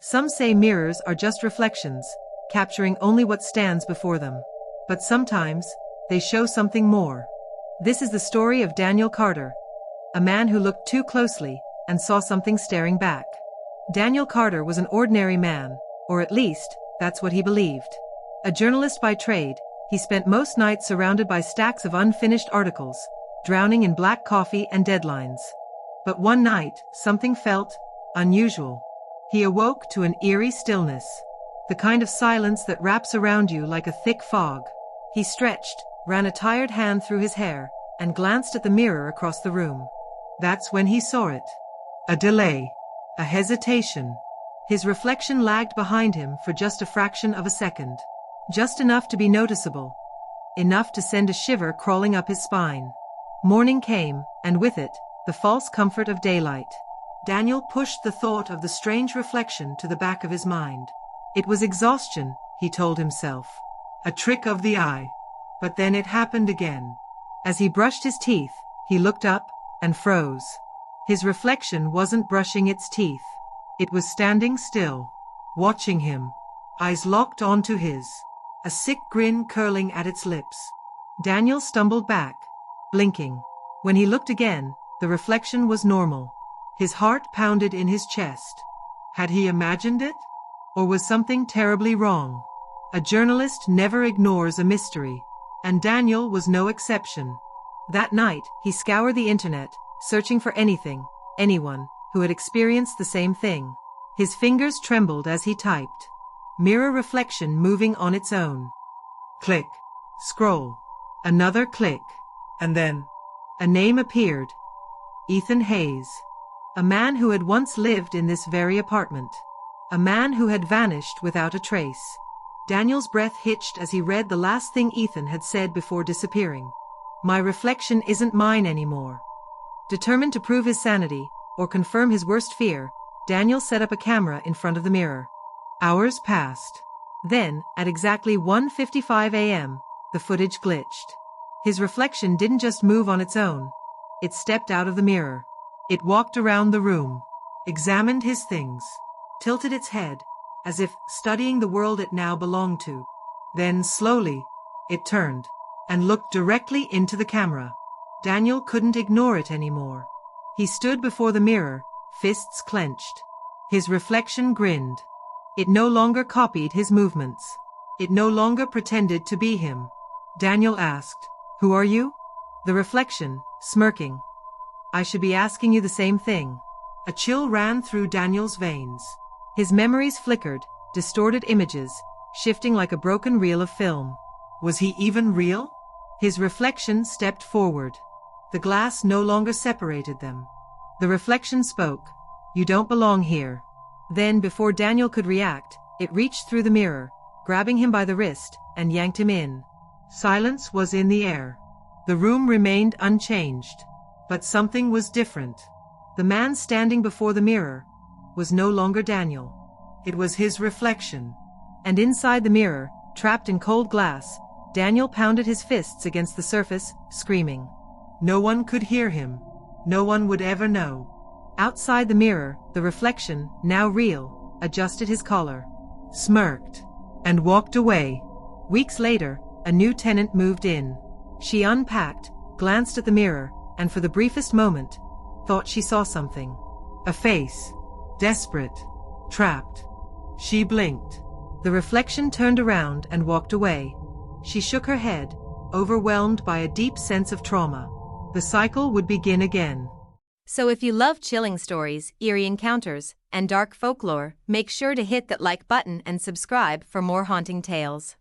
Some say mirrors are just reflections, capturing only what stands before them. But sometimes, they show something more. This is the story of Daniel Carter, a man who looked too closely and saw something staring back. Daniel Carter was an ordinary man, or at least, that's what he believed. A journalist by trade, he spent most nights surrounded by stacks of unfinished articles, drowning in black coffee and deadlines. But one night, something felt unusual. He awoke to an eerie stillness, the kind of silence that wraps around you like a thick fog. He stretched, ran a tired hand through his hair, and glanced at the mirror across the room. That's when he saw it. A delay. A hesitation. His reflection lagged behind him for just a fraction of a second. Just enough to be noticeable. Enough to send a shiver crawling up his spine. Morning came, and with it, the false comfort of daylight. Daniel pushed the thought of the strange reflection to the back of his mind. It was exhaustion, he told himself. A trick of the eye. But then it happened again. As he brushed his teeth, he looked up and froze. His reflection wasn't brushing its teeth. It was standing still, watching him, eyes locked onto his, a sick grin curling at its lips. Daniel stumbled back, blinking. When he looked again, the reflection was normal. His heart pounded in his chest. Had he imagined it? Or was something terribly wrong? A journalist never ignores a mystery, and Daniel was no exception. That night, he scoured the internet, searching for anything, anyone, who had experienced the same thing. His fingers trembled as he typed. Mirror reflection moving on its own. Click. Scroll. Another click. And then, a name appeared. Ethan Hayes. A man who had once lived in this very apartment. A man who had vanished without a trace. Daniel's breath hitched as he read the last thing Ethan had said before disappearing. My reflection isn't mine anymore. Determined to prove his sanity, or confirm his worst fear, Daniel set up a camera in front of the mirror. Hours passed. Then, at exactly 1:55 a.m., the footage glitched. His reflection didn't just move on its own. It stepped out of the mirror. It walked around the room, examined his things, tilted its head, as if studying the world it now belonged to. Then, slowly, it turned, and looked directly into the camera. Daniel couldn't ignore it anymore. He stood before the mirror, fists clenched. His reflection grinned. It no longer copied his movements. It no longer pretended to be him. Daniel asked, "Who are you?" The reflection, smirking. "I should be asking you the same thing." A chill ran through Daniel's veins. His memories flickered, distorted images, shifting like a broken reel of film. Was he even real? His reflection stepped forward. The glass no longer separated them. The reflection spoke. "You don't belong here." Then, before Daniel could react, it reached through the mirror, grabbing him by the wrist, and yanked him in. Silence was in the air. The room remained unchanged. But something was different. The man standing before the mirror was no longer Daniel. It was his reflection. And inside the mirror, trapped in cold glass, Daniel pounded his fists against the surface, screaming. No one could hear him. No one would ever know. Outside the mirror, the reflection, now real, adjusted his collar, smirked, and walked away. Weeks later, a new tenant moved in. She unpacked, glanced at the mirror, and for the briefest moment, thought she saw something. A face. Desperate. Trapped. She blinked. The reflection turned around and walked away. She shook her head, overwhelmed by a deep sense of trauma. The cycle would begin again. So if you love chilling stories, eerie encounters, and dark folklore, make sure to hit that like button and subscribe for more haunting tales.